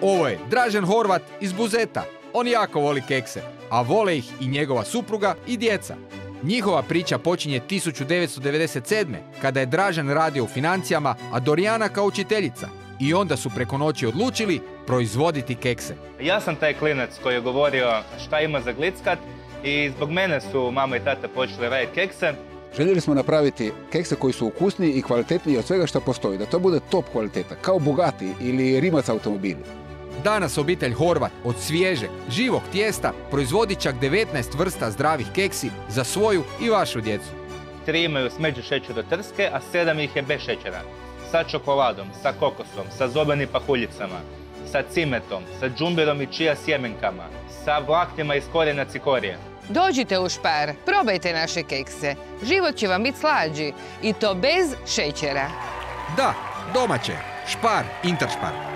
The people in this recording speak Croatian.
Ovo je Dražen Horvat iz Buzeta. On jako voli kekse, a vole ih i njegova supruga i djeca. Njihova priča počinje 1997. kada je Dražen radio u financijama, a Dorijana kao učiteljica. I onda su preko noći odlučili proizvoditi kekse. Ja sam taj klinac koji je govorio šta ima za glickat i zbog mene su mama i tata počeli raditi kekse. Željeli smo napraviti kekse koji su ukusniji i kvalitetniji od svega što postoji, da to bude top kvaliteta, kao Bugatti ili Rimac automobili. Danas obitelj Horvat od svježeg, živog tijesta proizvodi čak 19 vrsta zdravih keksi za svoju i vašu djecu. 3 imaju smeđu šećera trske, a 7 ih je bez šećera. Sa čokoladom, sa kokosom, sa zobenim pahuljicama, sa cimetom, sa džumbirom i čija sjemenkama, sa vlaknjima iz korijena cikorije. Dođite u Spar, probajte naše kekse. Život će vam biti slađi i to bez šećera. Da, domaće. Spar, Interspar.